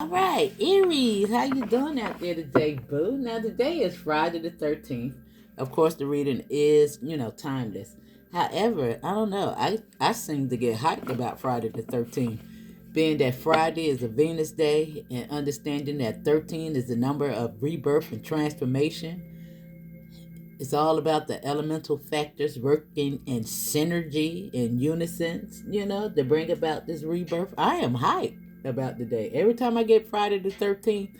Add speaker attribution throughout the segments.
Speaker 1: right, Aries, how you doing out there today, boo? Now today is Friday the 13th. Of course, the reading is, timeless. However, I don't know. I seem to get hyped about Friday the 13th, being that Friday is a Venus day, and understanding that 13 is the number of rebirth and transformation. It's all about the elemental factors working in synergy and unison, to bring about this rebirth. I am hyped about the day. Every time I get Friday the 13th,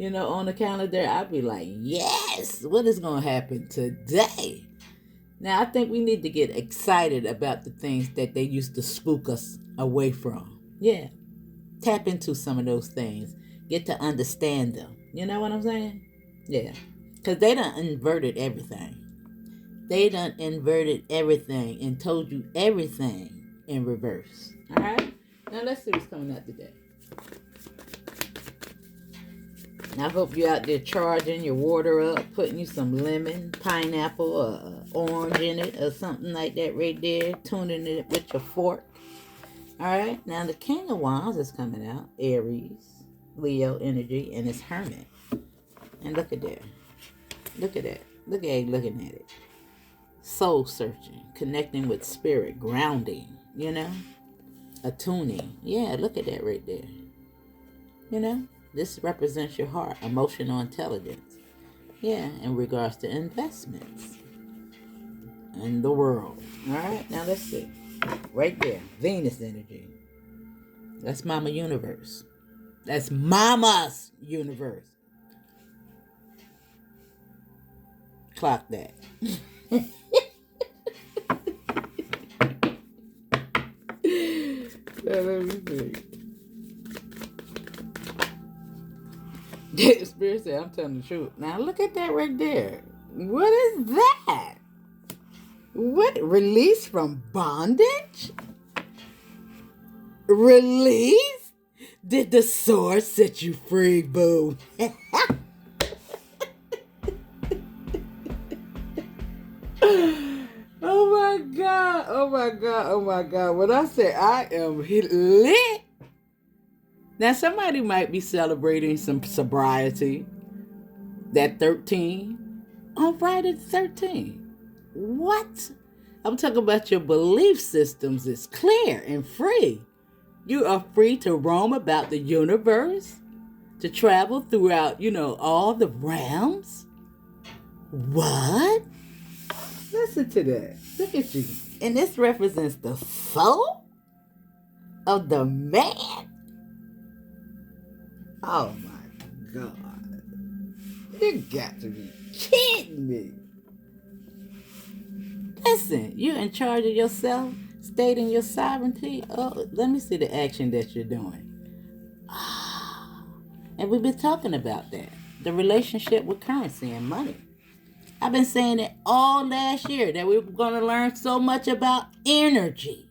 Speaker 1: on the calendar, I'll be like, yes, what is going to happen today? Now, I think we need to get excited about the things that they used to spook us away from. Yeah. Tap into some of those things. Get to understand them. You know what I'm saying? Yeah. Because they done inverted everything. They done inverted everything and told you everything in reverse. All right? Now, let's see what's coming out today. I hope you're out there charging your water up, putting you some lemon, pineapple, or orange in it, or something like that right there, tuning it with your fork. All right, now the King of Wands is coming out, Aries, Leo energy, and it's Hermit. And look at that. Look at that. Look at you looking at it. Soul searching, connecting with spirit, grounding, attuning. Yeah, look at that right there. This represents your heart, emotional intelligence. Yeah, in regards to investments in the world. All right, now let's see. Right there, Venus energy. That's Mama Universe. That's Mama's Universe. Clock that. Now, let me see. The Spirit said, I'm telling the truth. Now look at that right there. What is that? What? Release from bondage? Release? Did the sword set you free, boo? Oh my God. Oh my God. Oh my God. When I say I am lit. Now, somebody might be celebrating some sobriety, that 13, on Friday the 13th. What? I'm talking about your belief systems is clear and free. You are free to roam about the universe, to travel throughout, all the realms. What? Listen to that. Look at you. And this represents the soul of the man. Oh my God. You got to be kidding me. Listen, you're in charge of yourself, stating your sovereignty. Oh, let me see the action that you're doing. And we've been talking about that. The relationship with currency and money. I've been saying it all last year that we were going to learn so much about energy.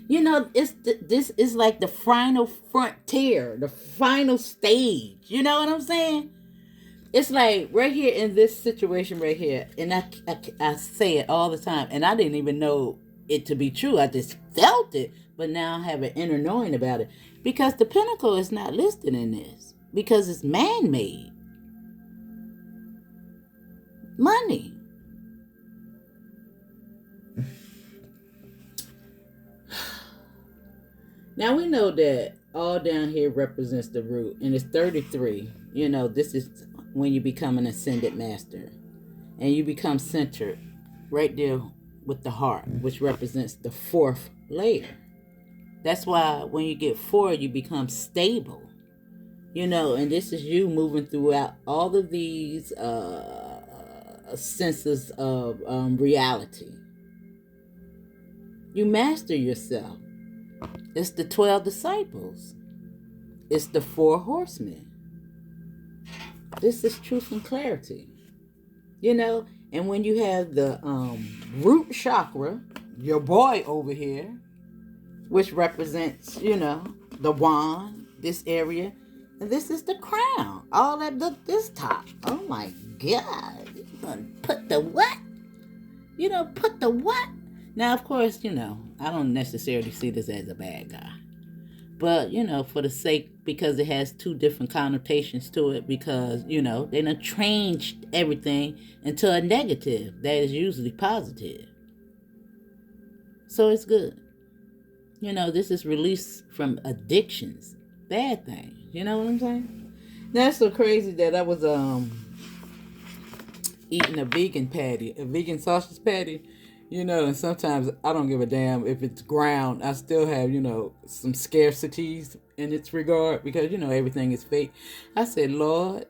Speaker 1: This is like the final frontier, the final stage. You know what I'm saying? It's like right here in this situation right here, and I say it all the time, and I didn't even know it to be true. I just felt it, but now I have an inner knowing about it. Because the pinnacle is not listed in this, because it's man-made. Money. Now we know that all down here represents the root, and it's 33. This is when you become an ascended master, and you become centered right there with the heart, which represents the fourth layer. That's why when you get 4, you become stable. And this is you moving throughout all of these senses of reality. You master yourself. It's the 12 disciples. It's the 4 horsemen. This is truth and clarity. And when you have the root chakra, your boy over here, which represents, the wand, this area, and this is the crown. All that, look, this top. Oh my God. You're going to put the what? Put the what? Now, of course, I don't necessarily see this as a bad guy. But, for the sake because it has two different connotations to it, because, they done changed everything into a negative that is usually positive. So it's good. This is release from addictions, bad things. You know what I'm saying? That's so crazy that I was eating a vegan patty, a vegan sausage patty, and sometimes I don't give a damn if it's ground. I still have, some scarcities in its regard, because, everything is fake. I said, Lord,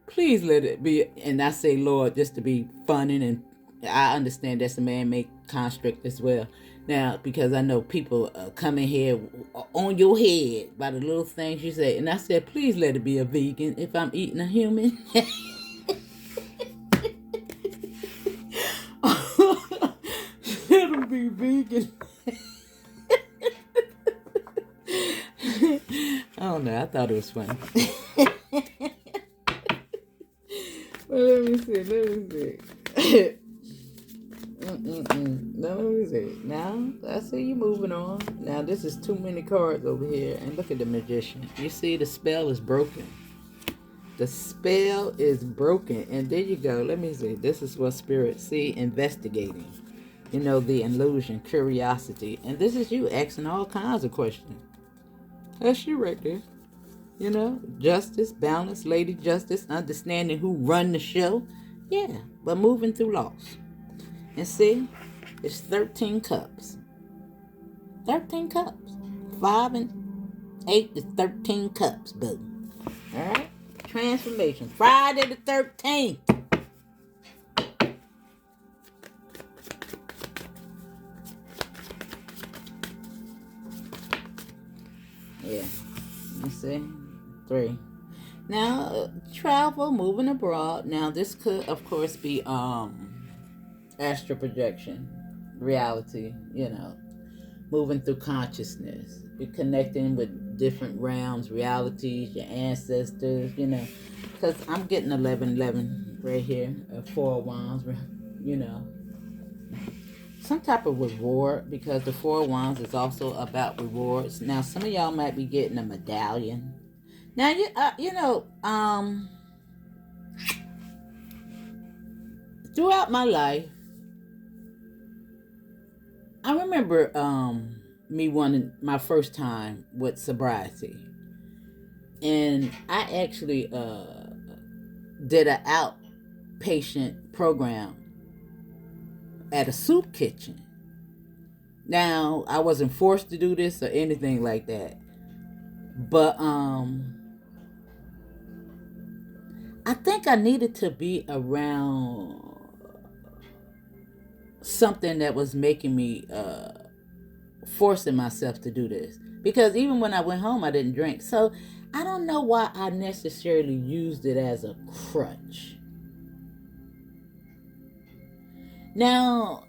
Speaker 1: please let it be. And I say, Lord, just to be funny, and I understand that's a man-made construct as well. Now, because I know people come in here on your head by the little things you say. And I said, please let it be a vegan if I'm eating a human. Let them be vegan. I don't know. I thought it was funny. Well, let me see. No, let me see. Now, I see you moving on. Now, this is too many cards over here. And look at the magician. You see the spell is broken. The spell is broken. And there you go. Let me see. This is what spirits see. Investigating. The illusion, curiosity. And this is you asking all kinds of questions. That's you right there. Justice, balance, lady justice, understanding who run the show. Yeah, but moving through loss. And see, it's 13 cups. 13 cups. 5 and 8 is 13 cups, boo. Alright? Transformation. Friday the 13th. Yeah. Let's see. 3. Now, travel, moving abroad. Now, this could, of course, be astral projection, reality, moving through consciousness. You're connecting with different realms, realities, your ancestors, because I'm getting 1111 right here, 4 of Wands, some type of reward, because the 4 of Wands is also about rewards. Now, some of y'all might be getting a medallion. Now, throughout my life, I remember me wanting my first time with sobriety. And I actually did an outpatient program at a soup kitchen. Now, I wasn't forced to do this or anything like that. But I think I needed to be around something that was making me forcing myself to do this, because even when I went home I didn't drink. So I don't know why I necessarily used it as a crutch. Now,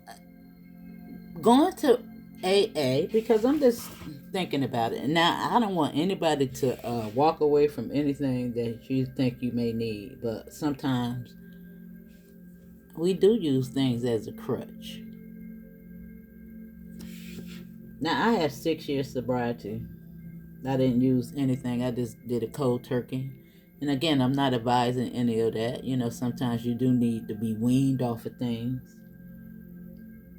Speaker 1: going to AA, because I'm just thinking about it. Now, I don't want anybody to walk away from anything that you think you may need, but sometimes we do use things as a crutch. Now, I have 6 years sobriety. I didn't use anything. I just did a cold turkey. And again, I'm not advising any of that. Sometimes you do need to be weaned off of things.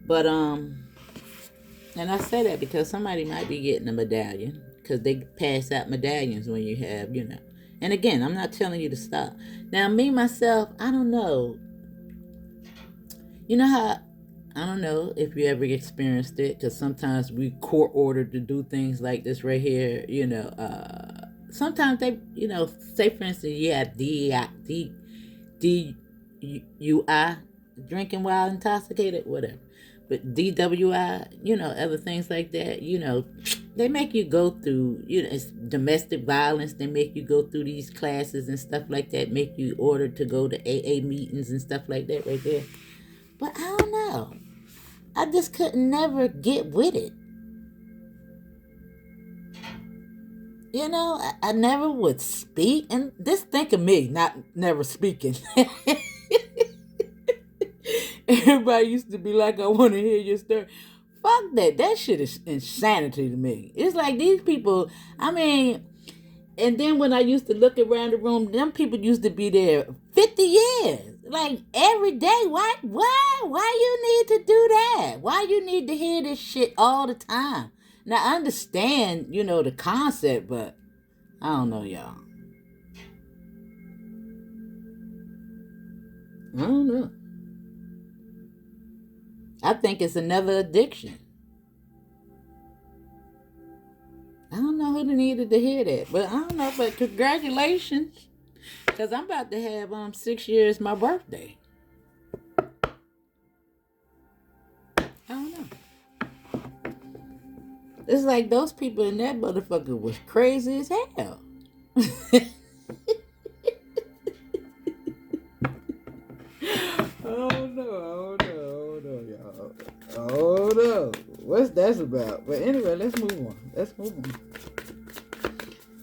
Speaker 1: But, and I say that because somebody might be getting a medallion, because they pass out medallions when you have, And again, I'm not telling you to stop. Now, me, myself, I don't know. You know how, I don't know if you ever experienced it, because sometimes we court ordered to do things like this right here, sometimes they, say for instance, you have DUI, drinking while intoxicated, whatever. But DWI, other things like that, they make you go through, it's domestic violence. They make you go through these classes and stuff like that, make you ordered to go to AA meetings and stuff like that right there. But I don't know. I just couldn't never get with it. I never would speak. And just think of me, not never speaking. Everybody used to be like, I want to hear your story. Fuck that. That shit is insanity to me. It's like these people, And then when I used to look around the room, them people used to be there 50 years. Like every day. Why you need to do that? Why you need to hear this shit all the time? Now I understand, the concept, but I don't know, y'all. I don't know. I think it's another addiction. I don't know who needed to hear that, but I don't know. But congratulations, because I'm about to have 6 years my birthday. I don't know. It's like those people in that motherfucker was crazy as hell. Oh no, y'all. Oh no. What's that about? But anyway, let's move on.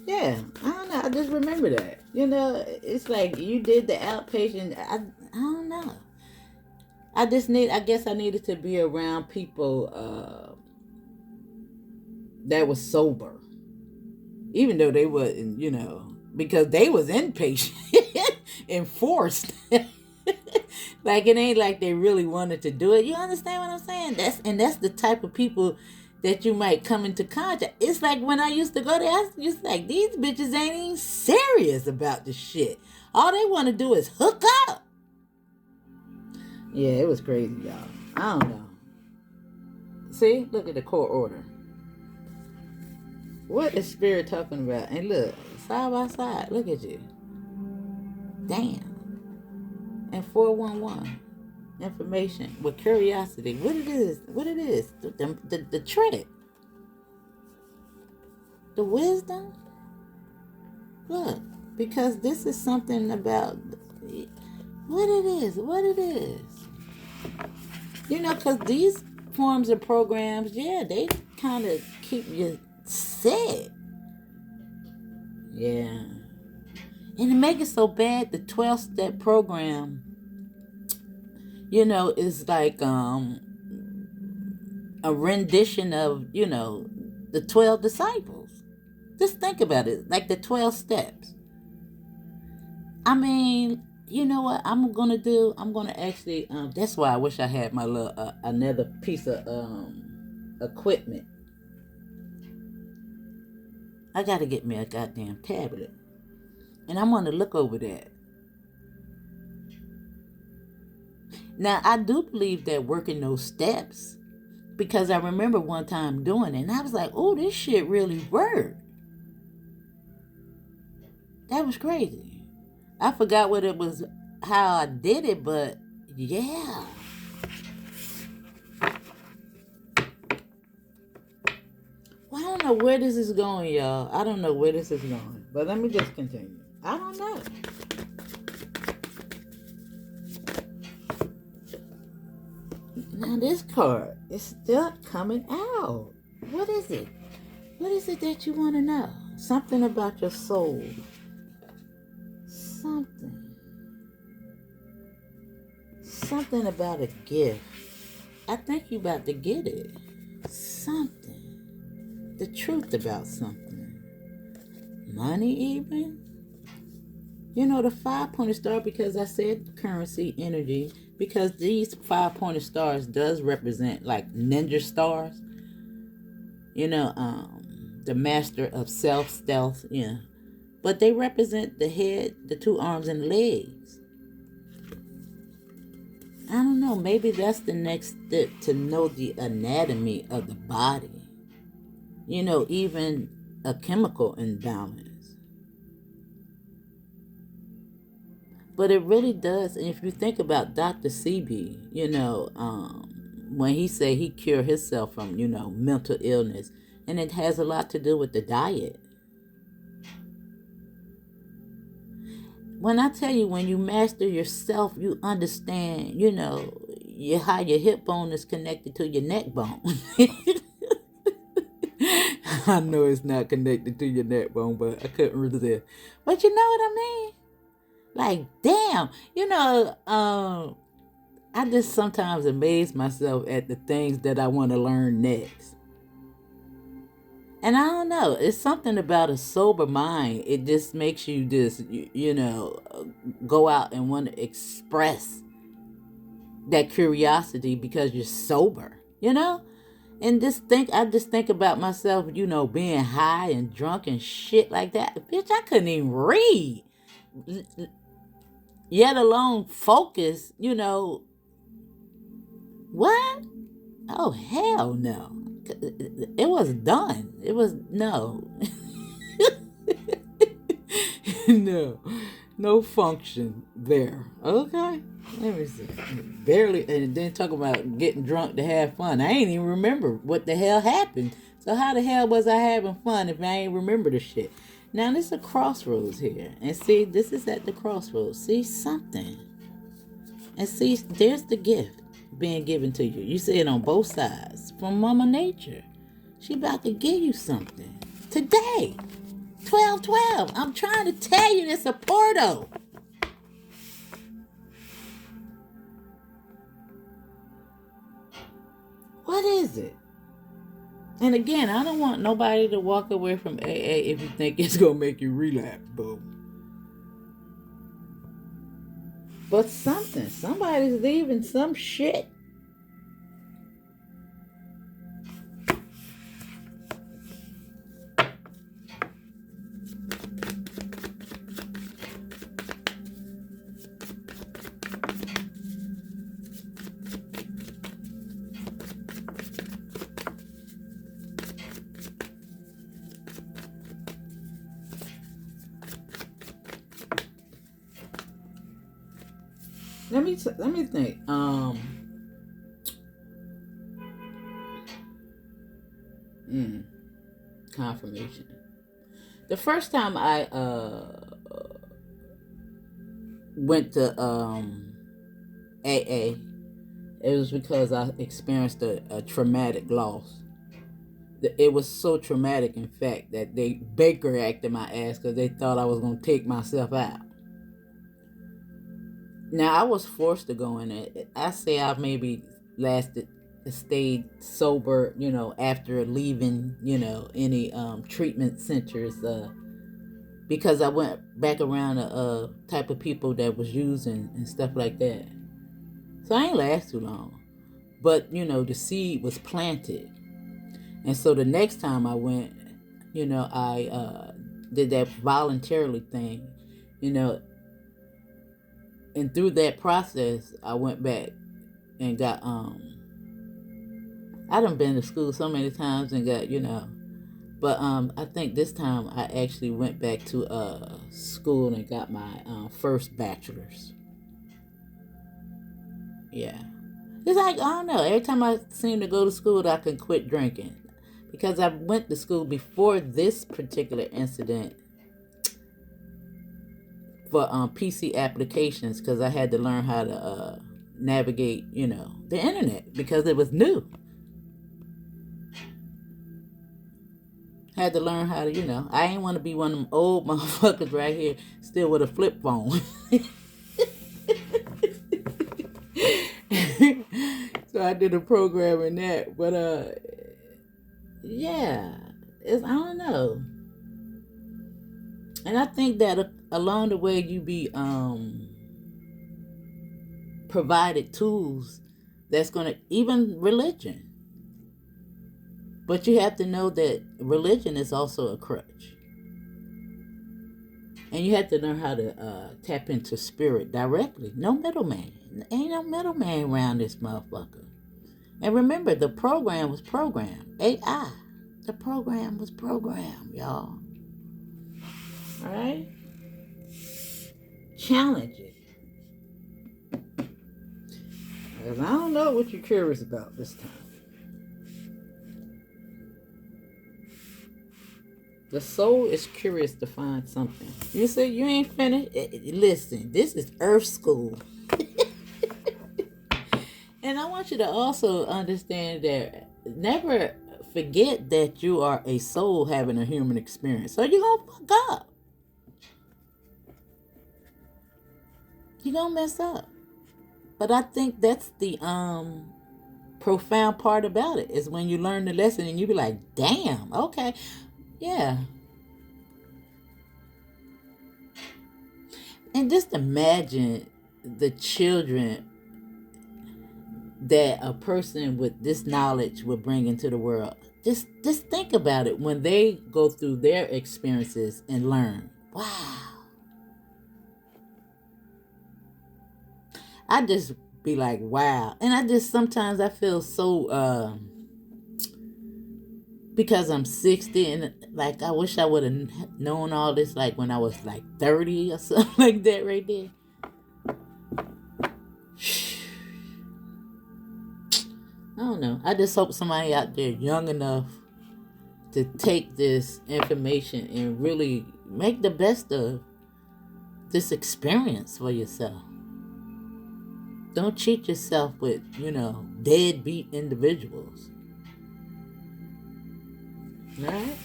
Speaker 1: Yeah, I don't know. I just remember that. It's like you did the outpatient. I don't know. I guess I needed to be around people that was sober. Even though they wasn't, because they was inpatient enforced. Like it ain't like they really wanted to do it. You understand what I'm saying? That's the type of people that you might come into contact. It's like when I used to go there, I was just like, these bitches ain't even serious about the shit. All they want to do is hook up. Yeah, it was crazy, y'all. I don't know. See, look at the court order. What is spirit talking about? And look, side by side, look at you. Damn. And 411 information with curiosity. What it is? The trick. The wisdom. Look, because this is something about what it is. Because these forms of programs, yeah, they kind of keep you sick. Yeah. And to make it so bad, the 12-step program, is like a rendition of, the 12 disciples. Just think about it, like the 12 steps. I mean, you know what I'm going to do? I'm going to actually, that's why I wish I had my little, another piece of equipment. I got to get me a goddamn tablet. And I'm going to look over that. Now, I do believe that working those steps, because I remember one time doing it, and I was like, oh, this shit really worked. That was crazy. I forgot what it was, how I did it, but yeah. Well, I don't know where this is going, y'all. I don't know where this is going. But let me just continue. I don't know. Now this card is still coming out. What is it? What is it that you want to know? Something about your soul. Something about a gift. I think you about to get it. Something. The truth about something. Money even? The 5-pointed star, because I said currency, energy, because these 5-pointed stars does represent like ninja stars. The master of self, stealth, yeah. But they represent the head, the 2 arms, and the legs. I don't know, maybe that's the next step, to know the anatomy of the body. Even a chemical imbalance. But it really does. And if you think about Dr. Sebi, when he said he cured himself from, mental illness, and it has a lot to do with the diet. When I tell you, when you master yourself, you understand, how your hip bone is connected to your neck bone. I know it's not connected to your neck bone, but I couldn't resist. But you know what I mean? Like, damn, I just sometimes amaze myself at the things that I want to learn next. And I don't know, it's something about a sober mind. It just makes you just, go out and want to express that curiosity because you're sober, And I just think about myself, being high and drunk and shit like that. Bitch, I couldn't even read, yet alone focus, What? Oh, hell no. It was done. It was, no. No. No function there. Okay? Let me see. Barely, and then talk about getting drunk to have fun. I ain't even remember what the hell happened. So how the hell was I having fun if I ain't remember the shit? Now, this is a crossroads here. And see, this is at the crossroads. See, something. And see, there's the gift being given to you. You see it on both sides. From Mama Nature. She about to give you something. Today. 12/12. I'm trying to tell you it's a portal. What is it? And again, I don't want nobody to walk away from AA if you think it's going to make you relapse, boo. But somebody's leaving some shit. Let me think. Confirmation. The first time I went to AA, it was because I experienced a traumatic loss. It was so traumatic, in fact, that they Baker acted my ass because they thought I was going to take myself out. Now, I was forced to go in it. I say I maybe stayed sober, after leaving, any treatment centers, because I went back around the type of people that was using and stuff like that. So I ain't last too long. But, the seed was planted. And so the next time I went, I did that voluntarily thing, and through that process, I went back and got, I done been to school so many times and got, but I think this time I actually went back to school and got my first bachelor's. Yeah. It's like, I don't know, every time I seem to go to school, I can quit drinking. Because I went to school before this particular incident for PC applications because I had to learn how to navigate, the internet because it was new. Had to learn how to, I ain't want to be one of them old motherfuckers right here still with a flip phone. So I did a program in that. But, yeah, I don't know. And I think that along the way you be provided tools that's going to, even religion. But you have to know that religion is also a crutch. And you have to learn how to tap into spirit directly. No middleman. Ain't no middleman around this motherfucker. And remember, the program was programmed. AI. The program was programmed, y'all. All right? Challenge it. Because I don't know what you're curious about this time. The soul is curious to find something. You say you ain't finished? Listen, this is Earth School. And I want you to also understand that never forget that you are a soul having a human experience. So you're going to fuck up. You're going to mess up. But I think that's the profound part about it is when you learn the lesson and you be like, damn, okay, yeah. And just imagine the children that a person with this knowledge would bring into the world. Just think about it when they go through their experiences and learn. Wow. I just be like, wow. And I just sometimes I feel so because I'm 60 and like I wish I would have known all this like when I was like 30 or something like that right there. I don't know. I just hope somebody out there young enough to take this information and really make the best of this experience for yourself. Don't cheat yourself with, deadbeat individuals. All right?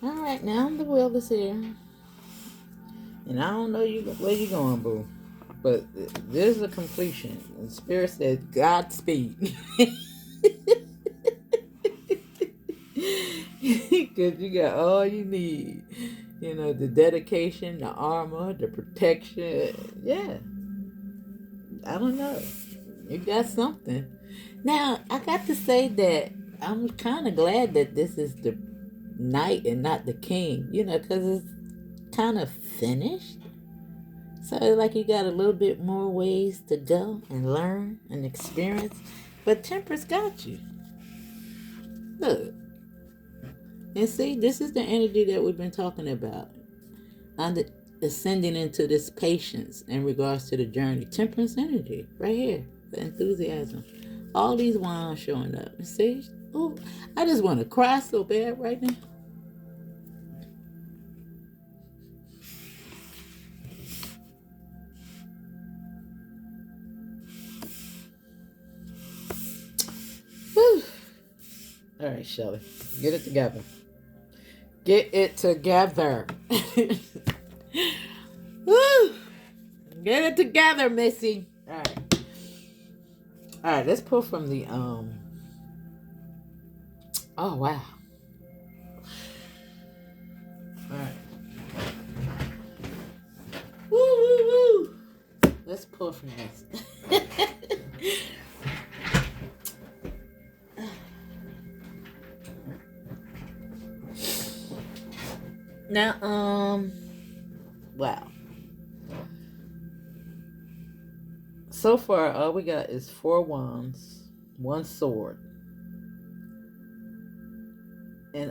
Speaker 1: All right, now the wheel is here. And I don't know where you're going, boo. But there's a completion. And Spirit says, Godspeed. Because you got all you need. The dedication, the armor, the protection. Yeah. I don't know. You got something. Now, I got to say that I'm kind of glad that this is the knight and not the king. Because it's kind of finished. So it's like you got a little bit more ways to go and learn and experience. But Temperance got you. Look. And see, this is the energy that we've been talking about. Ascending into this patience in regards to the journey. Temperance energy. Right here. The enthusiasm. All these wands showing up. See? Ooh, I just want to cry so bad right now. Whew. All right, Shelly. Get it together. Get it together. Woo. Get it together, Missy. All right. All right, let's pull from the oh wow. All right. Woo woo woo. Let's pull from this. Now, wow. So far, all we got is 4 wands, 1 sword, and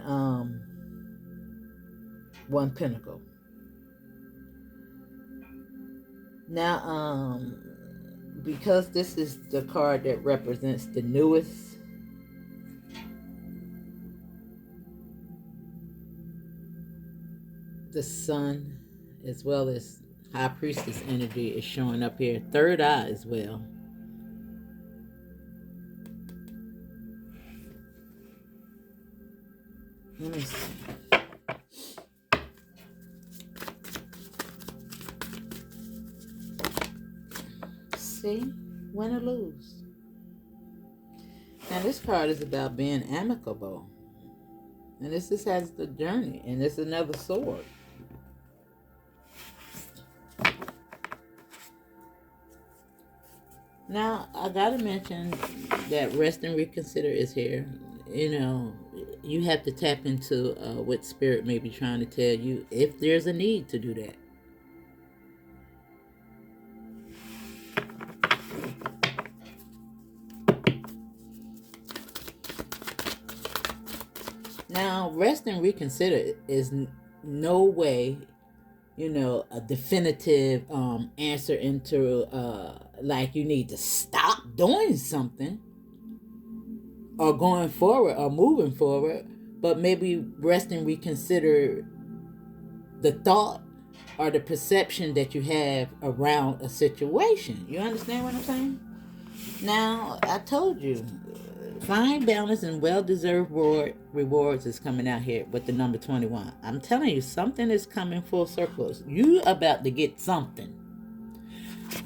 Speaker 1: 1 pentacle. Now, because this is the card that represents the newest, the sun, as well as High Priestess energy is showing up here. Third eye as well. Let me see. See? Win or lose. Now this card is about being amicable. And this just has the journey. And it's another sword. Now, I gotta mention that Rest and Reconsider is here. You have to tap into what Spirit may be trying to tell you if there's a need to do that. Now, Rest and Reconsider is no way, a definitive answer into like you need to stop doing something or going forward or moving forward, but maybe rest and reconsider the thought or the perception that you have around a situation. You understand what I'm saying? Now, I told you, Fine balance and well-deserved rewards is coming out here with the number 21. I'm telling you, something is coming full circle. You about to get something.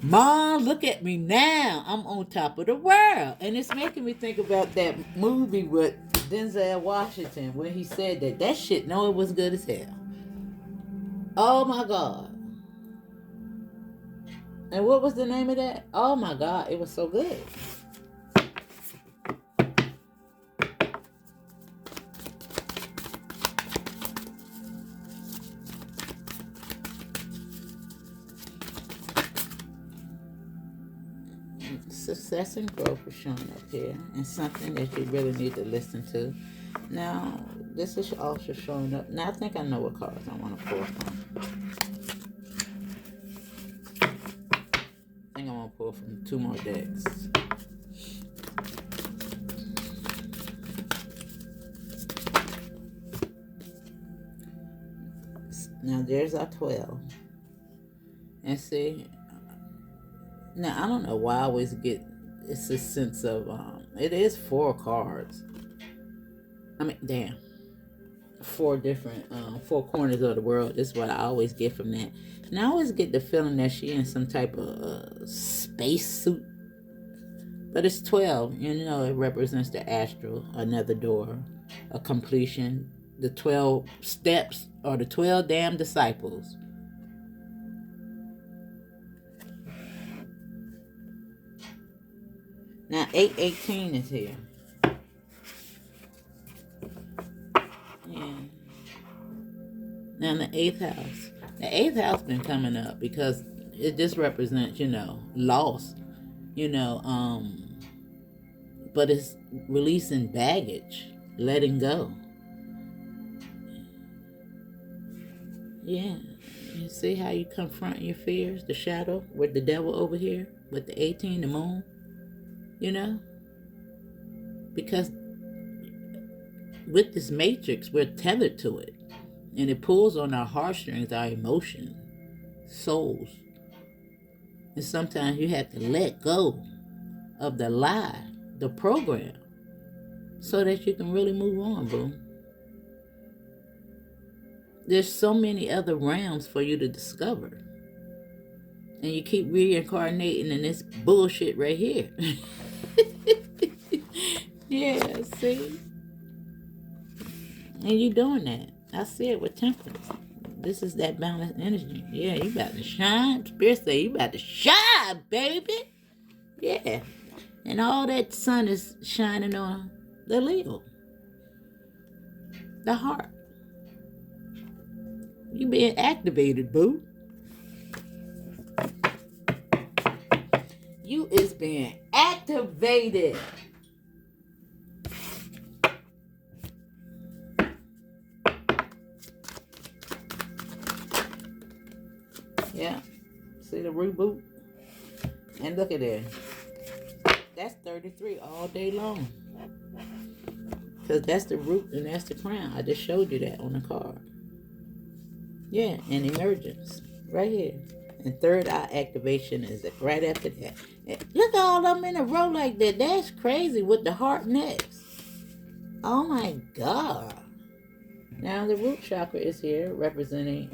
Speaker 1: Mom, look at me now. I'm on top of the world. And it's making me think about that movie with Denzel Washington when he said that. That shit, no, it was good as hell. Oh my God. And what was the name of that? Oh my God, it was so good. Success and growth is showing up here, and something that you really need to listen to. Now, this is also showing up. Now, I think I know what cards I want to pull from. I think I want to pull from 2 more decks. Now, there's our 12. And see, now I don't know why I always get, it's a sense of, it is 4 cards. I mean, damn. 4 different, 4 corners of the world. This is what I always get from that. And I always get the feeling that she in some type of space suit. But it's 12. You know, it represents the astral, another door, a completion, the 12 steps, or the 12 damn disciples. Now, 818 is here. Yeah. Now, the 8th house. The 8th house been coming up because it just represents, loss. But it's releasing baggage, letting go. Yeah. You see how you confront your fears, the shadow, with the devil over here, with the 18, the moon? Because with this matrix, we're tethered to it. And it pulls on our heartstrings, our emotions, souls. And sometimes you have to let go of the lie, the program, so that you can really move on, boo. There's so many other realms for you to discover. And you keep reincarnating in this bullshit right here. Yeah, see? And you doing that. I see it with temperance. This is that balanced energy. Yeah, you about to shine. Spirit say you about to shine, baby. Yeah. And all that sun is shining on the Leo. The heart. You being activated, boo. You is being activated. Yeah. See the reboot? And look at that. That's 33 all day long. Because that's the root and that's the crown. I just showed you that on the card. Yeah, and emergence. Right here. And third eye activation is right after that. And look at all of them in a row like that. That's crazy with the heart next. Oh my God. Now the root chakra is here representing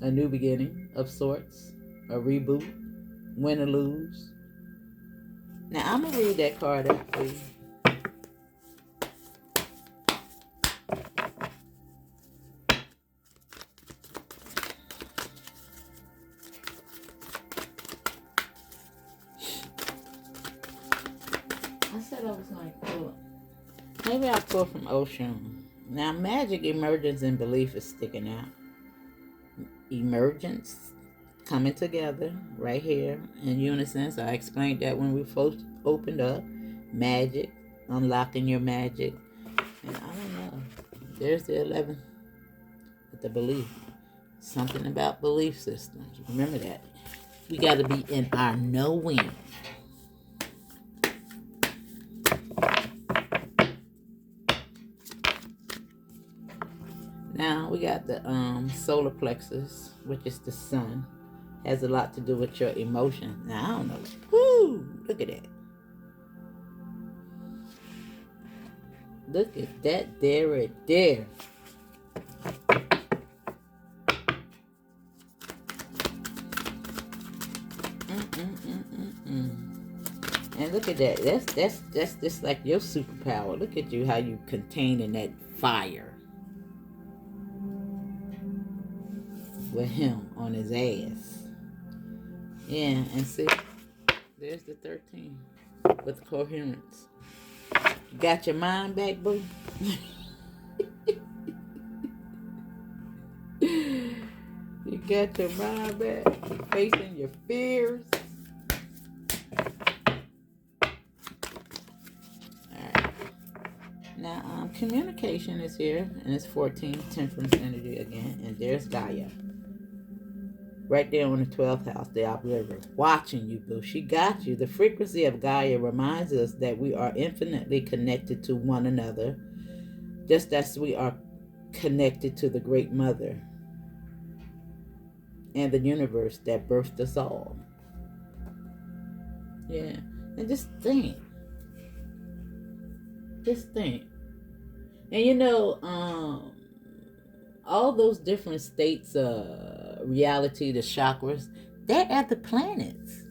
Speaker 1: a new beginning of sorts. A reboot. Win or lose. Now I'm going to read that card out for you. I said I was going to pull it. Maybe I'll pull from Ocean. Now magic, emergence, and belief is sticking out. Emergence coming together right here in unison. So I explained that when we first opened up. Magic, unlocking your magic. And I don't know. There's the 11th with the belief. Something about belief systems. Remember that. We got to be in our knowing. Now we got the solar plexus, which is the sun. Has a lot to do with your emotion. Now I don't know. Woo! Look at that. Look at that there right there. And look at that. That's just like your superpower. Look at you, how you contain in that fire with him on his ass. Yeah, and see, there's the 13 with coherence. You got your mind back, boo? You got your mind back? Facing your fears? Alright. Now, communication is here, and it's 14, temperance energy again, and there's Gaia. Right there on the 12th house, the observer, watching you, boo. She got you. The frequency of Gaia reminds us that we are infinitely connected to one another, just as we are connected to the Great Mother and the universe that birthed us all. Yeah. And just think. Just think. And you know, all those different states of reality, the chakras, they're at the planets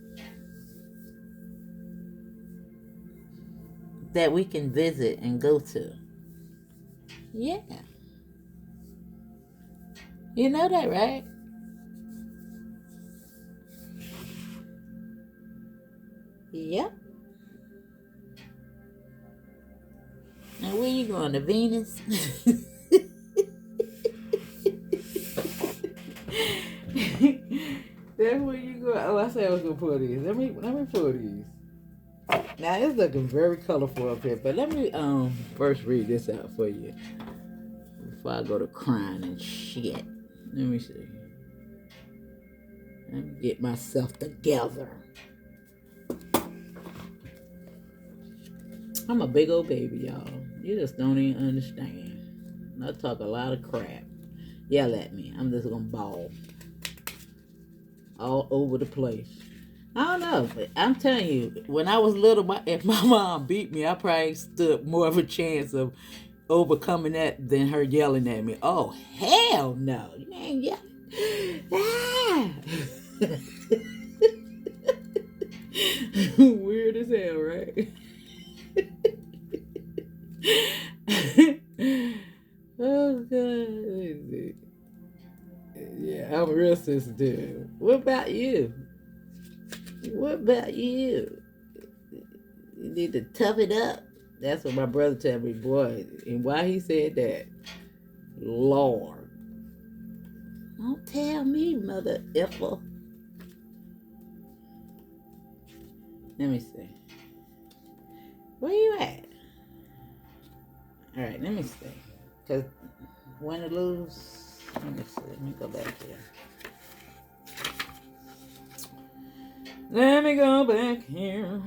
Speaker 1: that we can visit and go to. Yeah. You know that, right? Yep. Now, where you going, to Venus? That's where you go. Oh, I said I was gonna pull these. Let me pull these. Now it's looking very colorful up here, but let me first read this out for you before I go to crying and shit. Let me see. Let me get myself together. I'm a big old baby, y'all. You just don't even understand. I talk a lot of crap. Yell at me. I'm just gonna bawl all over the place. I don't know, but I'm telling you, when I was little, if my mom beat me, I probably stood more of a chance of overcoming that than her yelling at me. Oh, hell no. You ain't yelling. Ah! Weird as hell, right? Oh, God. Yeah, I'm real sensitive. What about you? What about you? You need to tough it up. That's what my brother told me, boy. And why he said that? Lord. Don't tell me, mother effer. Let me see. Where you at? Alright, let me see. Because win or lose. Let me see. Let me go back here. Let me go back here.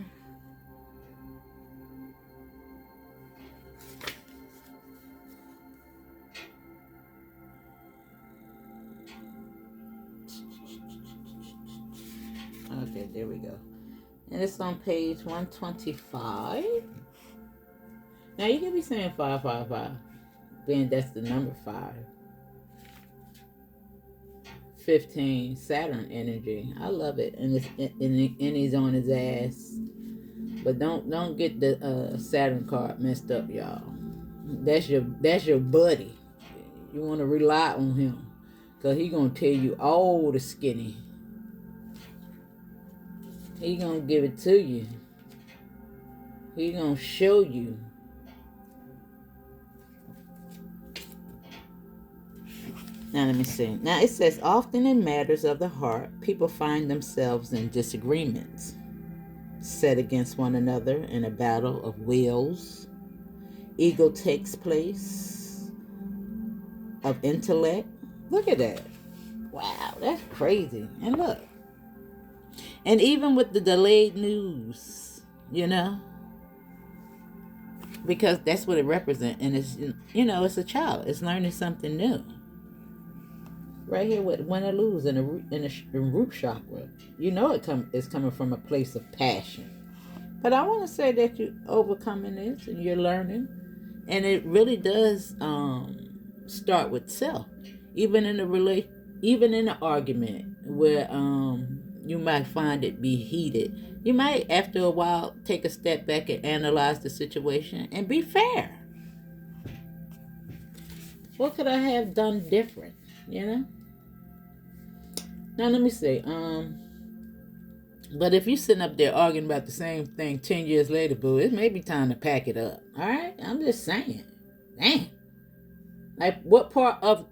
Speaker 1: Okay, there we go. And it's on page 125. Now you can be saying 555. Then that's the number 5. 15, Saturn energy. I love it. And he's on his ass. But don't get the Saturn card messed up, y'all. That's your buddy. You want to rely on him. Because he going to tell you all the skinny. He going to give it to you. He going to show you. Now let me see. Now it says, often in matters of the heart, people find themselves in disagreements, set against one another in a battle of wills. Ego takes place of intellect. Look at that. Wow, that's crazy. And look. And even with the delayed news, you know, because that's what it represents. And it's, you know, it's a child. It's learning something new. Right here with win or lose in the root chakra. You know it's coming from a place of passion. But I want to say that you're overcoming this and you're learning. And it really does start with self. Even in even in an argument where you might find it be heated, you might after a while take a step back and analyze the situation and be fair. What could I have done different? You know? Now let me see. But if you're sitting up there arguing about the same thing 10 years later, boo, it may be time to pack it up. All right? I'm just saying. Damn. Like, what part of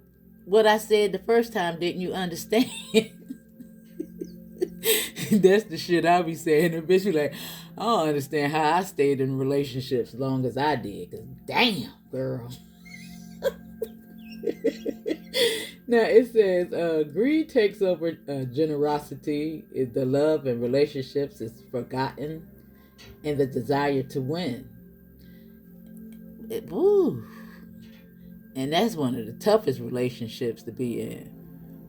Speaker 1: what I said the first time didn't you understand? That's the shit I be saying. The bitch be like, I don't understand how I stayed in relationships as long as I did. Because, damn, girl. Now it says greed takes over generosity. The love and relationships is forgotten, and the desire to win. Woo. And that's one of the toughest relationships to be in,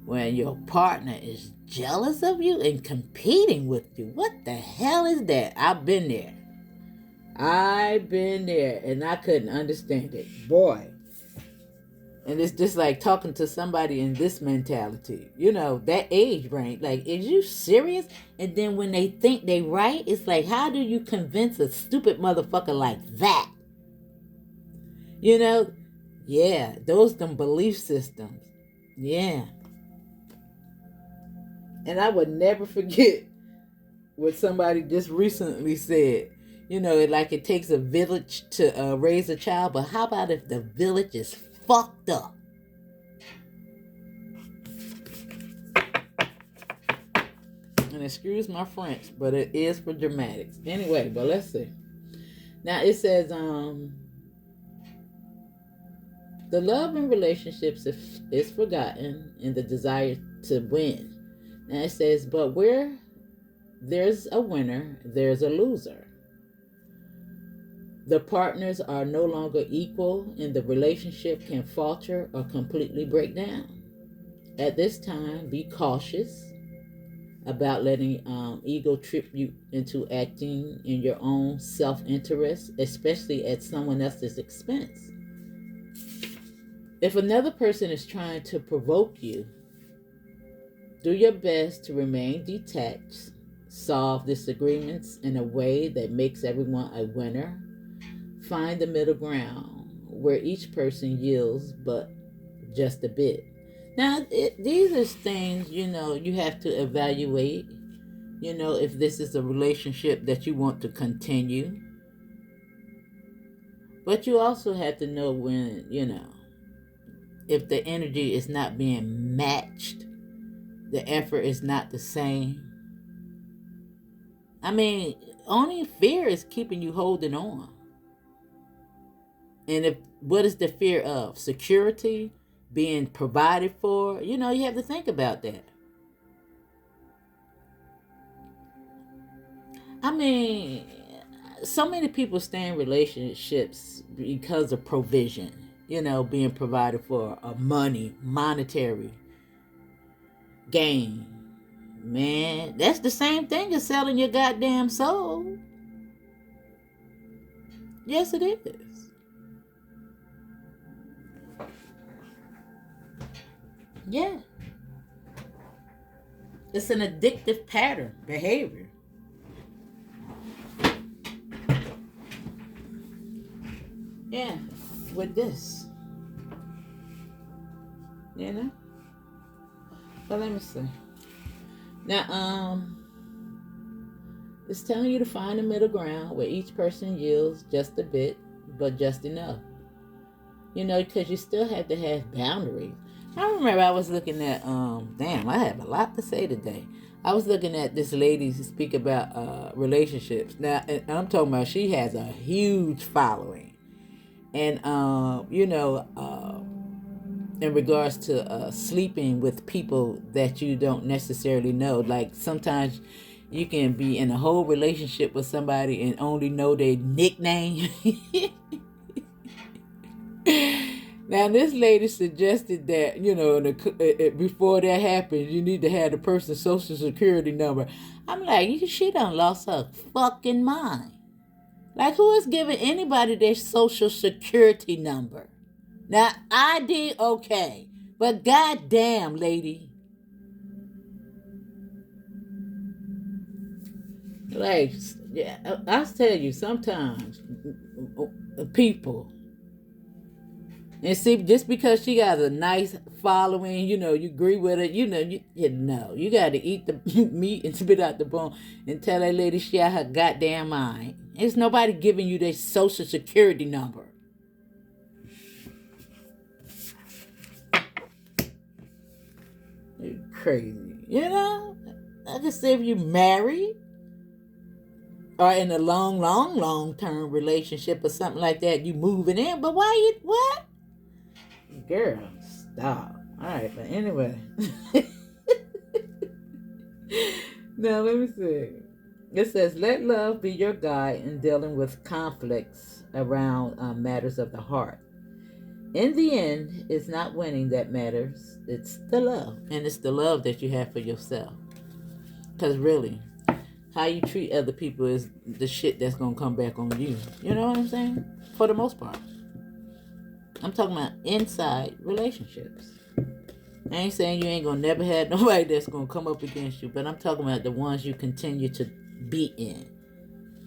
Speaker 1: when your partner is jealous of you and competing with you. What the hell is that? I've been there. And I couldn't understand it, boy. And it's just like talking to somebody in this mentality. You know, that age range. Like, is you serious? And then when they think they right, it's like, how do you convince a stupid motherfucker like that? You know? Yeah, them belief systems. Yeah. And I would never forget what somebody just recently said. You know, like it takes a village to raise a child, but how about if the village is fucked up? And excuse my French, but it is for dramatics. Anyway, but let's see. Now it says, the love in relationships is forgotten and the desire to win. Now it says, but where there's a winner, there's a loser. The partners are no longer equal and the relationship can falter or completely break down. At this time, be cautious about letting ego trip you into acting in your own self-interest, especially at someone else's expense. If another person is trying to provoke you, do your best to remain detached, solve disagreements in a way that makes everyone a winner. Find the middle ground where each person yields but just a bit. Now, these are things, you know, you have to evaluate, you know, if this is a relationship that you want to continue. But you also have to know when, you know, if the energy is not being matched, the effort is not the same. I mean, only fear is keeping you holding on. And what is the fear of? Security, being provided for? You know, you have to think about that. I mean, so many people stay in relationships because of provision. You know, being provided for, money, monetary gain. Man, that's the same thing as selling your goddamn soul. Yes, it is. Yeah. It's an addictive pattern, behavior. Yeah, with this. You know? But let me see. Now, it's telling you to find a middle ground where each person yields just a bit, but just enough. You know, because you still have to have boundaries. I remember I was looking at, damn, I have a lot to say today. I was looking at this lady speak about relationships. Now, I'm talking about she has a huge following. And, you know, in regards to sleeping with people that you don't necessarily know. Like sometimes you can be in a whole relationship with somebody and only know their nickname. Now this lady suggested that, you know, before that happens, you need to have the person's social security number. I'm like, she done lost her fucking mind. Like, who is giving anybody their social security number? Now, ID, okay. But goddamn, lady. Like, yeah, I tell you, sometimes people, and see, just because she got a nice following, you agree with it, you got to eat the meat and spit out the bone and tell that lady she out her goddamn mind. There's nobody giving you their social security number. You're crazy. I just say if you married or in a long term relationship or something like that, you moving in. But why you what? Girl, stop. All right, but anyway. Now let me see. It says, "Let love be your guide in dealing with conflicts around matters of the heart. In the end, it's not winning that matters. It's the love, and it's the love that you have for yourself. Because really, how you treat other people is the shit that's gonna come back on you. You know what I'm saying? For the most part, I'm talking about inside relationships. I ain't saying you ain't gonna never have nobody that's gonna come up against you, but I'm talking about the ones you continue to be in.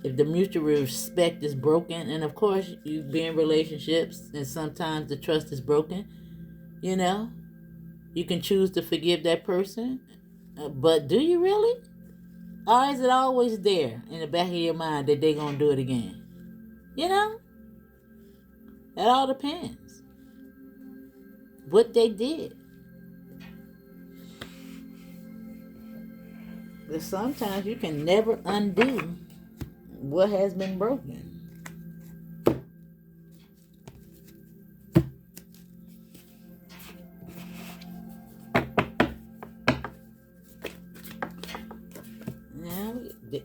Speaker 1: If the mutual respect is broken, and of course you be in relationships, and sometimes the trust is broken, you know, you can choose to forgive that person, but do you really? Or is it always there in the back of your mind that they gonna do it again? You know, it all depends what they did. But sometimes you can never undo what has been broken. Now,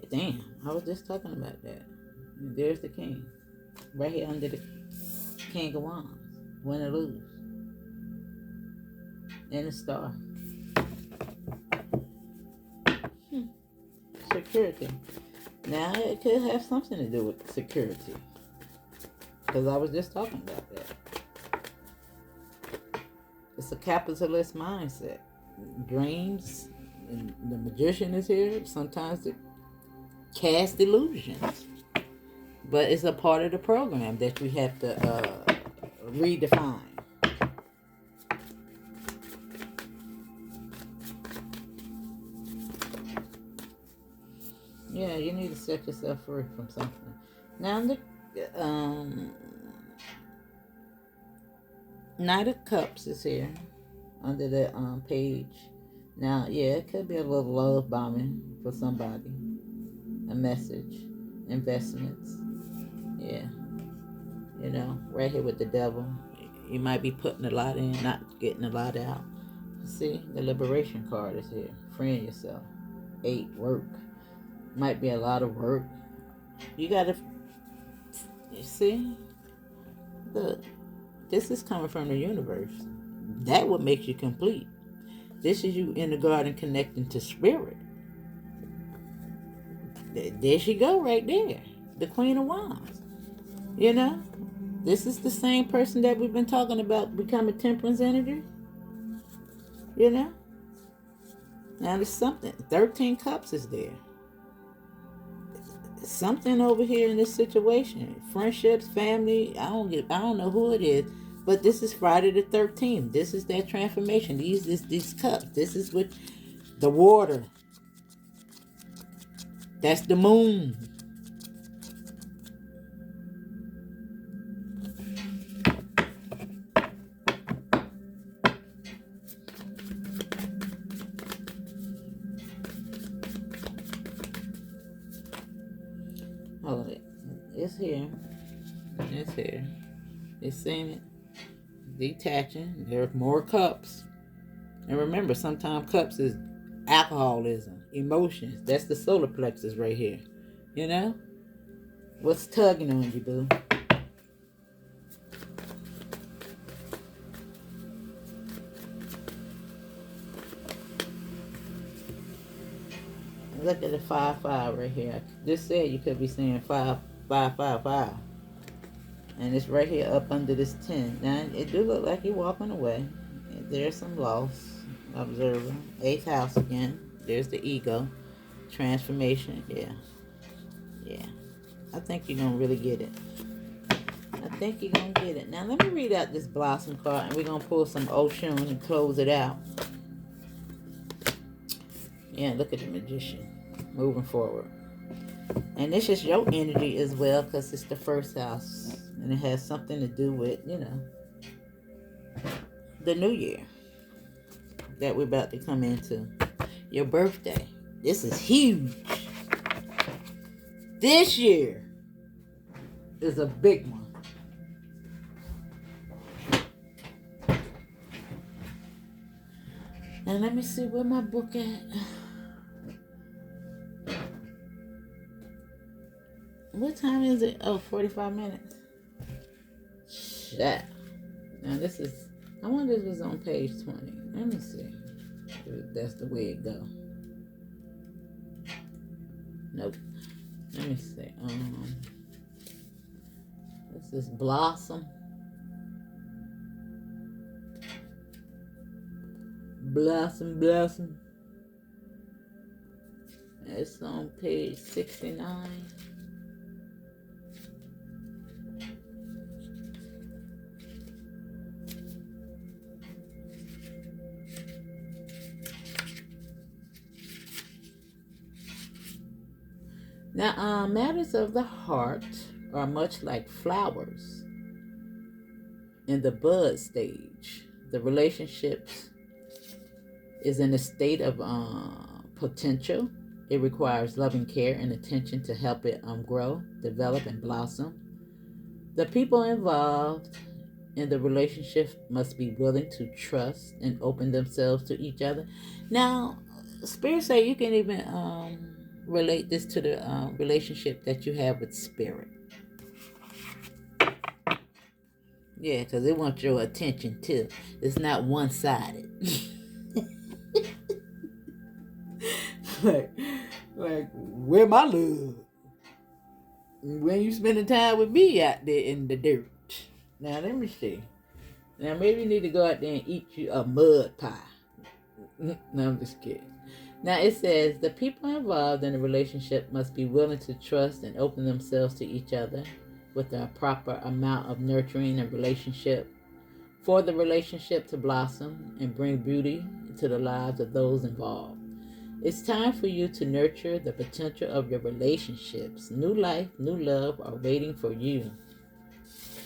Speaker 1: damn, I was just talking about that. There's the king, right here under the king of wands, win or lose, and the star. Security. Now it could have something to do with security, because I was just talking about that. It's a capitalist mindset. Dreams, and the magician is here. Sometimes it casts illusions, but it's a part of the program that we have to redefine. Yeah, you need to set yourself free from something. Now, the Knight of Cups is here under the page. Now, yeah, it could be a little love bombing for somebody. A message, investments. Yeah, right here with the devil. You might be putting a lot in, not getting a lot out. See, the liberation card is here. Freeing yourself. 8, work. Might be a lot of work. You gotta, you see, look, this is coming from the universe. That what makes you complete. This is you in the garden connecting to spirit. There she go right there. The Queen of Wands. This is the same person that we've been talking about becoming temperance energy. Now there's something. 13 cups is there. Something over here in this situation. Friendships, family. I don't know who it is. But this is Friday the 13th. This is that transformation. These cups. This is what the water. That's the moon. Hold it. It's here. It's here. It's saying it. Detaching. There are more cups. And remember, sometimes cups is alcoholism, emotions. That's the solar plexus right here. What's tugging on you, boo? Look at the 5-5 right here. I just said you could be seeing 5 555. And it's right here up under this 10. Now, it do look like you're walking away. There's some loss. Observer. 8th house again. There's the ego. Transformation. Yeah. Yeah. I think you're going to really get it. I think you're going to get it. Now, let me read out this blossom card. And we're going to pull some ocean and close it out. Yeah, look at the magician. Moving forward. And this is your energy as well, because it's the 1st house. And it has something to do with, the new year that we're about to come into. Your birthday. This is huge. This year is a big one. Now let me see where my book at. What time is it? Oh, 45 minutes. Shit. Now this is, I wonder if it's on page 20. Let me see. If that's the way it go. Nope. Let me see. This is Blossom. Blossom. It's on page 69. Now, matters of the heart are much like flowers in the bud stage. The relationships is in a state of potential. It requires loving care and attention to help it grow, develop, and blossom. The people involved in the relationship must be willing to trust and open themselves to each other. Now, Spirit say you can even relate this to the relationship that you have with Spirit. Yeah, because it wants your attention too. It's not one-sided. like, where my love? When you spending time with me out there in the dirt. Now, let me see. Now, maybe you need to go out there and eat you a mud pie. No, I'm just kidding. Now, it says, the people involved in a relationship must be willing to trust and open themselves to each other with a proper amount of nurturing and relationship for the relationship to blossom and bring beauty to the lives of those involved. It's time for you to nurture the potential of your relationships. New life, new love are waiting for you.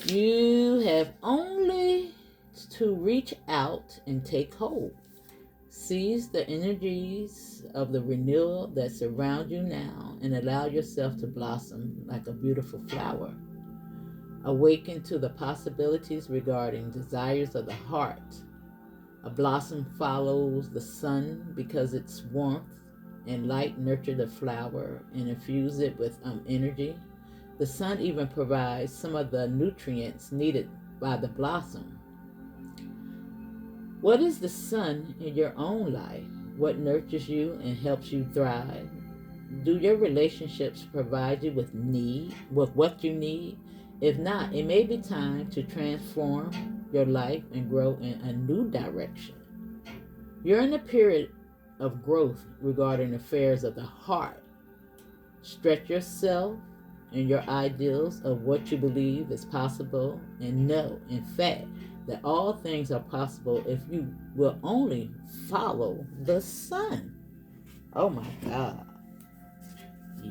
Speaker 1: You have only to reach out and take hold. Seize the energies of the renewal that surround you now and allow yourself to blossom like a beautiful flower. Awaken to the possibilities regarding desires of the heart. A blossom follows the sun because its warmth and light nurture the flower and infuse it with energy. The sun even provides some of the nutrients needed by the blossom. What is the sun in your own life? What nurtures you and helps you thrive? Do your relationships provide you with what you need? If not, it may be time to transform your life and grow in a new direction. You're in a period of growth regarding affairs of the heart. Stretch yourself and your ideals of what you believe is possible, and know, in fact, that all things are possible if you will only follow the sun. Oh my God.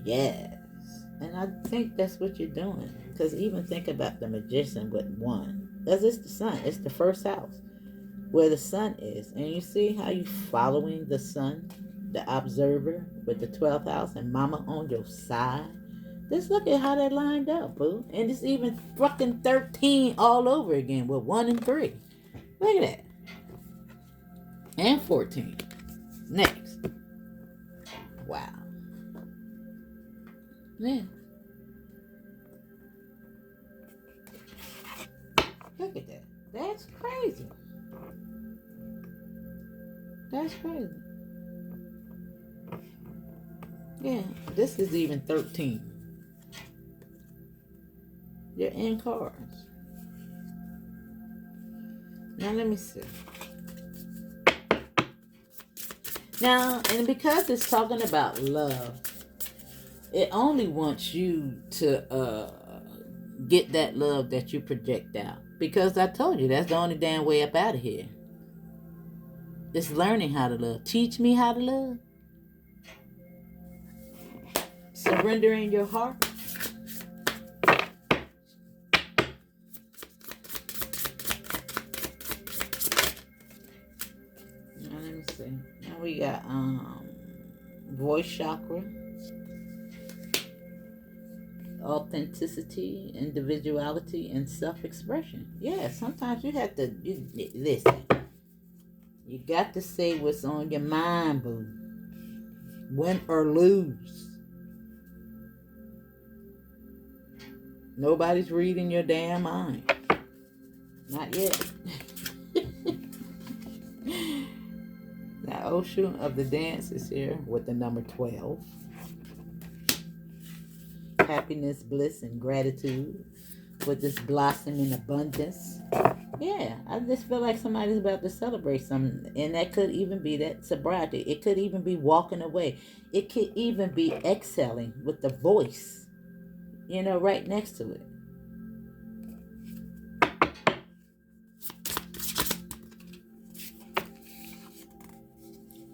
Speaker 1: Yes. And I think that's what you're doing. Because even think about the magician with 1. Because it's the sun. It's the 1st house where the sun is. And you see how you following the sun, the observer with the 12th house and mama on your side. Just look at how that lined up, boo. And it's even fucking 13 all over again with 1 and 3. Look at that. And 14. Next. Wow. Yeah. Look at that. That's crazy. That's crazy. Yeah, this is even 13. You're in cards. Now let me see. Now, and because it's talking about love, it only wants you to get that love that you project out. Because I told you, that's the only damn way up out of here. It's learning how to love. Teach me how to love. Surrendering your heart. Now let me see. Now we got voice chakra, authenticity, individuality, and self-expression. Yeah, sometimes you have to listen. You got to say what's on your mind, boo. Win or lose. Nobody's reading your damn mind. Not yet. Now, Ocean of the Dance is here with the number 12. Happiness, bliss, and gratitude with this blossoming abundance. Yeah, I just feel like somebody's about to celebrate something. And that could even be that sobriety. It could even be walking away. It could even be exhaling with the voice, right next to it.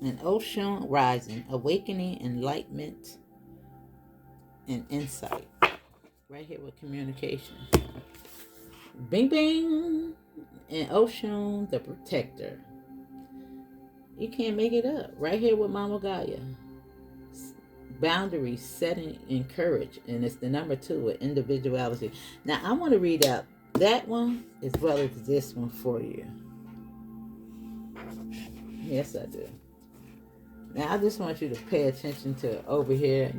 Speaker 1: An ocean rising, awakening, enlightenment, and insight. Right here with communication. Bing, bing. And ocean, the protector. You can't make it up. Right here with Mama Gaia. Boundaries, setting, and courage. And it's the number 2 with individuality. Now, I want to read out that one as well as this one for you. Yes, I do. Now, I just want you to pay attention to over here,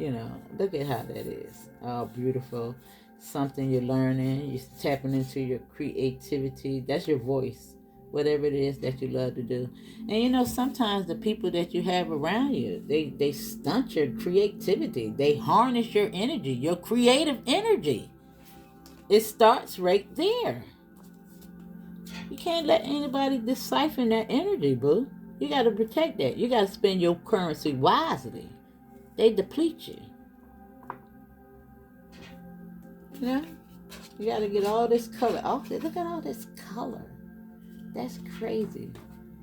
Speaker 1: look at how that is. Oh, beautiful. Something you're learning. You're tapping into your creativity. That's your voice. Whatever it is that you love to do. And, sometimes the people that you have around you, they stunt your creativity. They harness your energy, your creative energy. It starts right there. You can't let anybody decipher that energy, boo. You got to protect that. You got to spend your currency wisely. They deplete you. You got to get all this color. Look at all this color. That's crazy.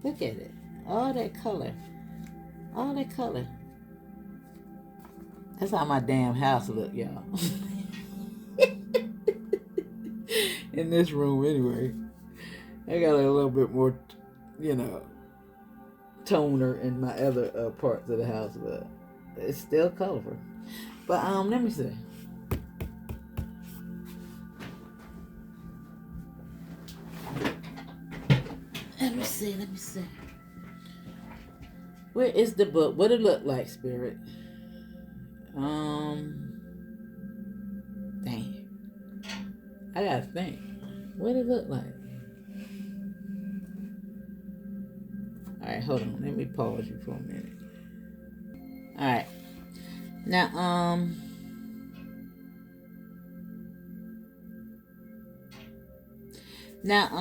Speaker 1: Look at it. All that color. All that color. That's how my damn house look, y'all. In this room, anyway. I got a little bit more, toner in my other parts of the house, but it's still colorful. But let me see. Let me see. Where is the book? What it look like, Spirit? Dang. I gotta think. What it look like? Alright, hold on. Let me pause you for a minute. Alright. Now,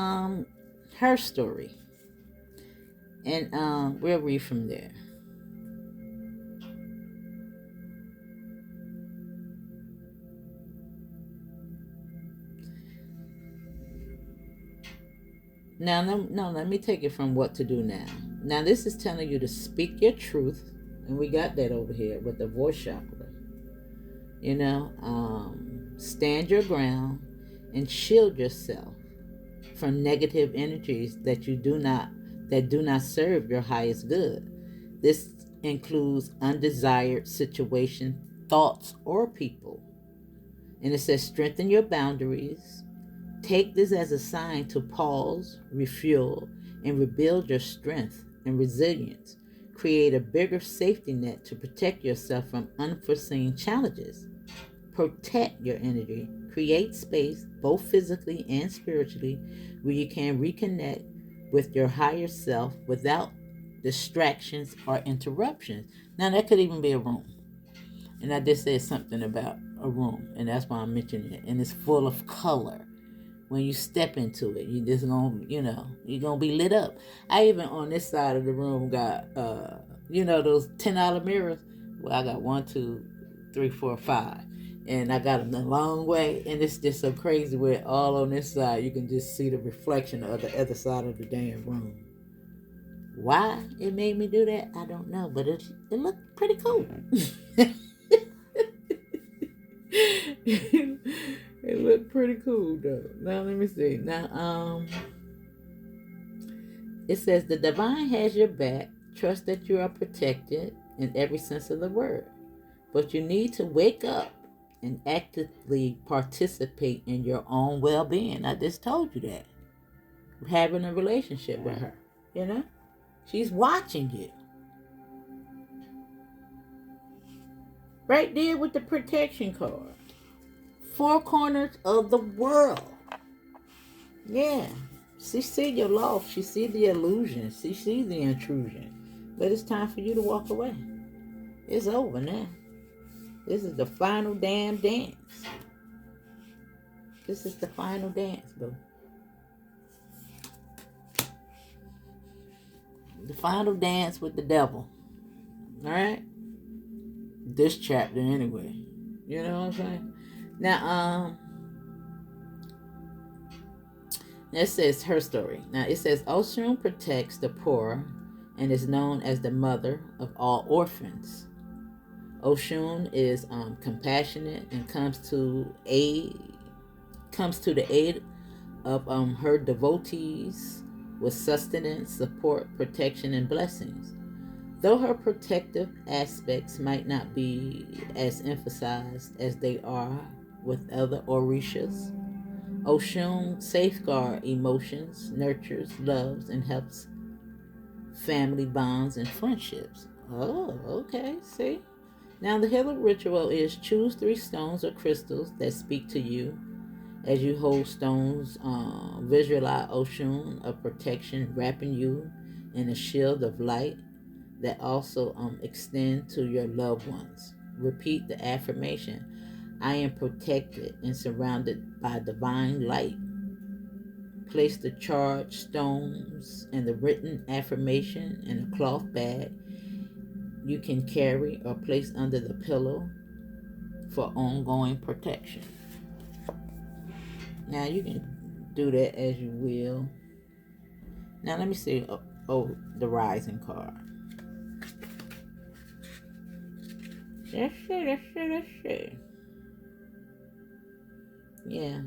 Speaker 1: her story. And we'll read from there. Now, let me take it from what to do now. Now, this is telling you to speak your truth. And we got that over here with the voice chakra. Stand your ground and shield yourself from negative energies that do not serve your highest good. This includes undesired situations, thoughts, or people. And it says strengthen your boundaries. Take this as a sign to pause, refuel, and rebuild your strength and resilience. Create a bigger safety net to protect yourself from unforeseen challenges. Protect your energy. Create space, both physically and spiritually, where you can reconnect with your higher self without distractions or interruptions. Now, that could even be a room. And I just said something about a room, and that's why I'm mentioning it. And it's full of color. When you step into it, you just gonna, you're gonna be lit up. I even on this side of the room got, those $10 mirrors. Well, I got 1, 2, 3, 4, 5, and I got them a long way, and it's just so crazy. Where all on this side, you can just see the reflection of the other side of the damn room. Why it made me do that, I don't know, but it looked pretty cool. It looked pretty cool though. Now let me see. Now it says the divine has your back. Trust that you are protected in every sense of the word. But you need to wake up and actively participate in your own well-being. I just told you that. Having a relationship with her, she's watching you. Right there with the protection card. 4 corners of the world. Yeah. She see your loss. She see the illusion. She see the intrusion. But it's time for you to walk away. It's over now. This is the final damn dance. This is the final dance, boo. The final dance with the devil. Alright? This chapter anyway. You know what I'm saying? Now, it says her story. Now, it says Oshun protects the poor and is known as the mother of all orphans. Oshun is compassionate and comes to the aid of her devotees with sustenance, support, protection, and blessings. Though her protective aspects might not be as emphasized as they are with other Orishas, Oshun safeguards emotions, nurtures, loves, and helps family bonds and friendships. Oh, okay, see? Now the healing ritual is choose 3 stones or crystals that speak to you. As you hold stones, visualize Oshun of protection wrapping you in a shield of light that also extend to your loved ones. Repeat the affirmation. I am protected and surrounded by divine light. Place the charged stones and the written affirmation in a cloth bag you can carry or place under the pillow for ongoing protection. Now you can do that as you will. Now let me see. The rising card. Let's see. Yeah.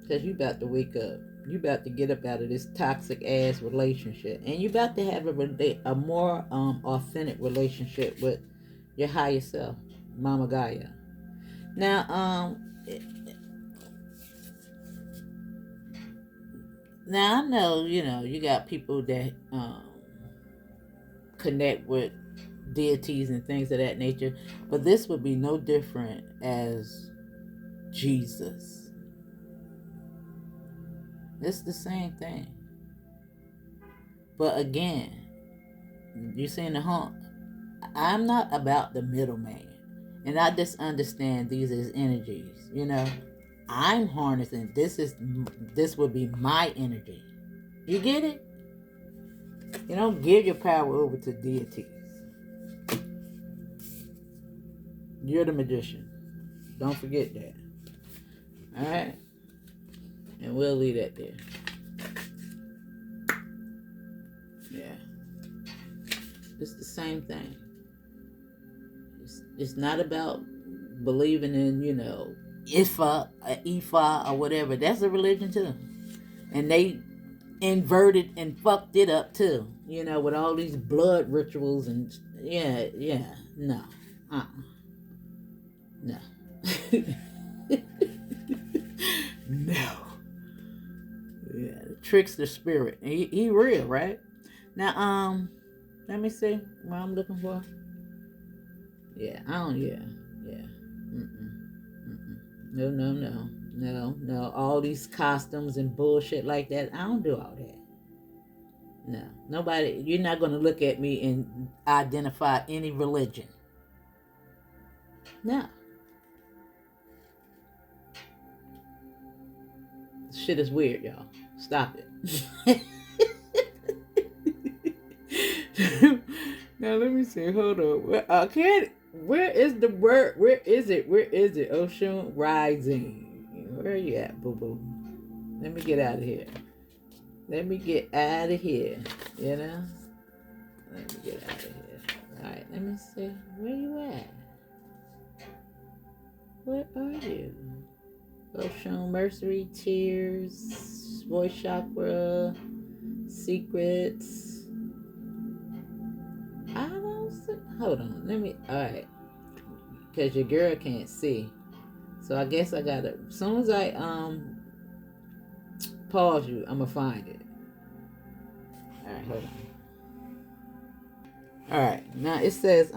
Speaker 1: Because you about to wake up. You about to get up out of this toxic ass relationship. And you about to have a more authentic relationship with your higher self, Mama Gaia. Now, I know, you got people that connect with deities and things of that nature, but this would be no different as Jesus. It's the same thing. But again, you saying I'm not about the middleman. And I just understand these as energies, I'm harnessing. This would be my energy. You get it? You don't give your power over to deities. You're the magician. Don't forget that. Alright? And we'll leave that there. Yeah. It's the same thing. It's not about believing in, Ifa or whatever. That's a religion too. And they inverted and fucked it up too. With all these blood rituals and no. No. No. Yeah, the trickster spirit. He real, right? Now, let me see what I'm looking for. Yeah, No. All these costumes and bullshit like that. I don't do all that. No, nobody. You're not going to look at me and identify any religion. No, shit is weird, y'all. Stop it. Now let me see. Hold on. Where is the word? Where is it? Where is it? Ocean rising. Where are you at, boo boo? Let me get out of here. Let me get out of here. You know? Let me get out of here. Alright, let me see. Where you at? Where are you? Ocean, Mercury, Tears, Voice Chakra, Secrets. I don't see. Hold on. Let me. Alright. Because your girl can't see. So I guess I gotta. As soon as I pause you, I'm gonna find it. Alright, hold on. Alright. Now it says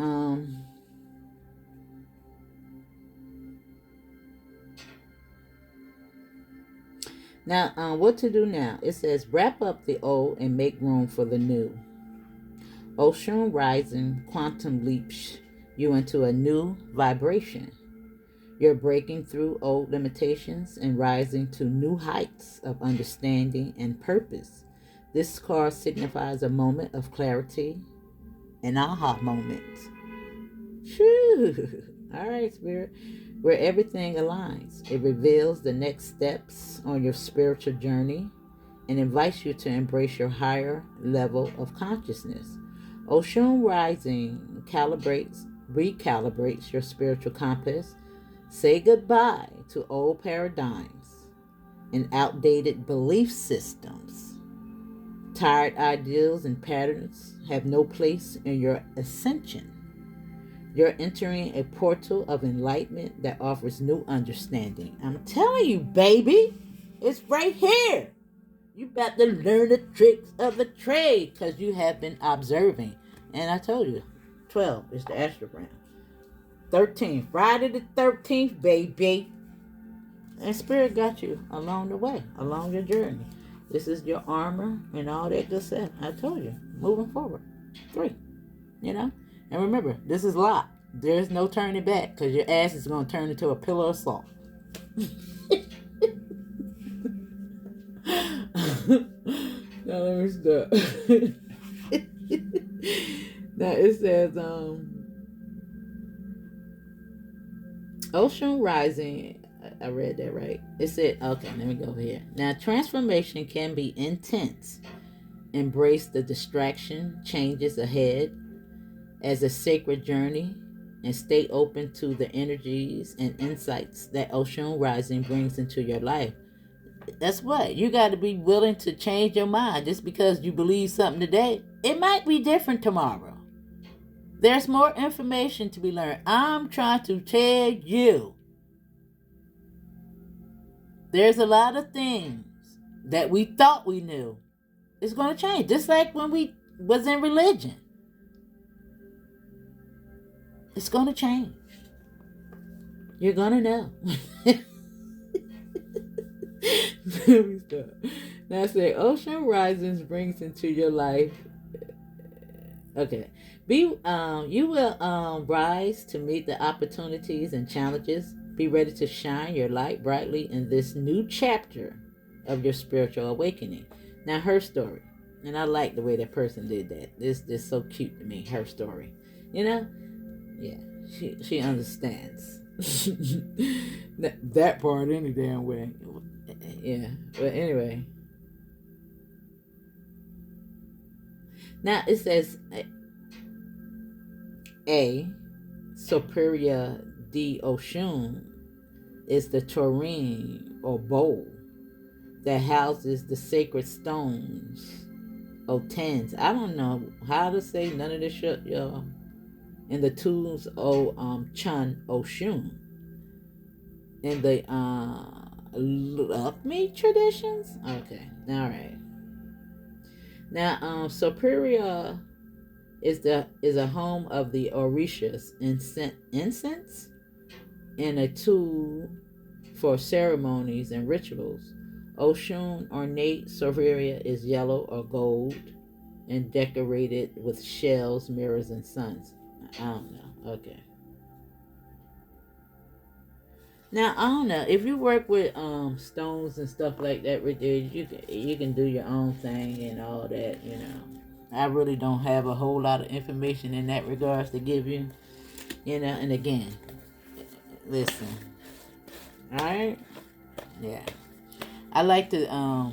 Speaker 1: Now, what to do now? It says, wrap up the old and make room for the new. Ocean rising quantum leaps you into a new vibration. You're breaking through old limitations and rising to new heights of understanding and purpose. This card signifies a moment of clarity, an aha moment. Phew. All right, Spirit. Where everything aligns. It reveals the next steps on your spiritual journey and invites you to embrace your higher level of consciousness. Ocean rising recalibrates your spiritual compass. Say goodbye to old paradigms and outdated belief systems. Tired ideals and patterns have no place in your ascension. You're entering a portal of enlightenment that offers new understanding. I'm telling you, baby, it's right here. You got to learn the tricks of the trade because you have been observing. And I told you, 12 is the astrogram. 13, Friday the 13th, baby. And Spirit got you along the way, along your journey. This is your armor and all that good stuff. I told you, moving forward. 3, you know? And remember, this is locked. There's no turning back because your ass is going to turn into a pillar of salt. Now let me stop. Now it says, Ocean rising. I read that right. It said, okay, let me go over here. Now, transformation can be intense. Embrace the distraction, changes ahead as a sacred journey, and stay open to the energies and insights that Ocean rising brings into your life. That's what you got to be willing to change your mind. Just because you believe something today, it might be different tomorrow. There's more information to be learned. I'm trying to tell you, there's a lot of things that we thought we knew. It's going to change. Just like when we was in religion. It's going to change. You're going to know. Let me stop. Now I say, Ocean risings brings into your life. Okay. You will rise to meet the opportunities and challenges. Be ready to shine your light brightly in this new chapter of your spiritual awakening. Now, her story. And I like the way that person did that. This is so cute to me, her story. You know? Yeah. She understands. That part any damn way. Yeah. But anyway. Now, it says A. Superior D. Oshun is the tureen or bowl that houses the sacred stones or tens. I don't know how to say none of this shit, y'all. In the tombs of Chun Oshun. In the Lakme traditions? Okay. Alright. Now Superior is a home of the Orishas incense and a tool for ceremonies and rituals. Oshun ornate Superior is yellow or gold. and decorated with shells, mirrors, and suns. I don't know. Okay. Now I don't know if you work with stones and stuff like that right there. You can do your own thing and all that. I really don't have a whole lot of information in that regards to give you. And again, listen. All right. Yeah. I like to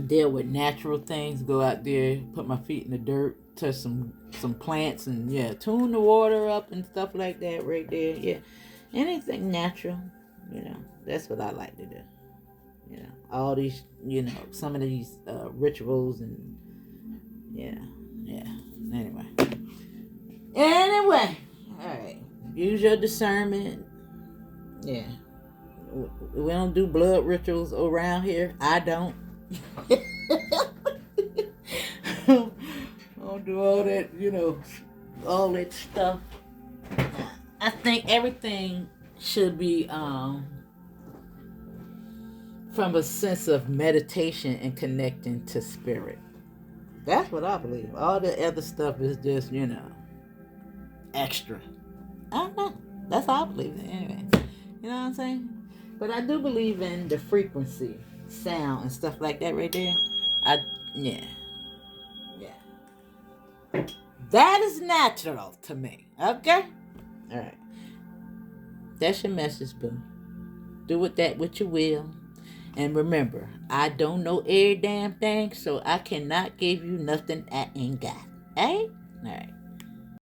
Speaker 1: deal with natural things. Go out there, put my feet in the dirt, touch some plants, and yeah, tune the water up and stuff like that right there. Yeah, anything natural. That's what I like to do. All these, some of these rituals and yeah, yeah. Anyway, all right. Use your discernment. Yeah, we don't do blood rituals around here. I don't. I don't do all that, all that stuff. I think everything should be from a sense of meditation and connecting to spirit. That's what I believe. All the other stuff is just, extra. I don't know. That's how I believe it anyway. You know what I'm saying? But I do believe in the frequency, sound, and stuff like that right there. Yeah. Yeah. That is natural to me. Okay? Alright. That's your message, boo. Do with that what you will. And remember, I don't know every damn thing, so I cannot give you nothing I ain't got. Alright? Alright.